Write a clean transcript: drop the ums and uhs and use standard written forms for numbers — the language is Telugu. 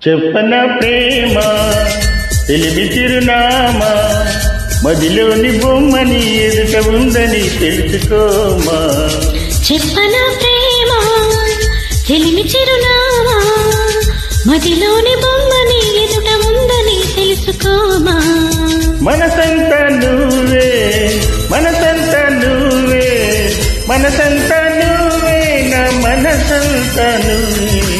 చెప్పన ప్రేమ తెలివి చిరునామా మదిలోని బొమ్మని ఎదుట ఉందని తెలుసుకోమా. చెప్పన ప్రేమ తెలివి చిరునామా మదిలోని బొమ్మని ఎదుట ఉందని తెలుసుకోమా. మనసంతా నువ్వే మనసంతా నువ్వే మనసంతా నువ్వే నా మనసంతా నువ్వే.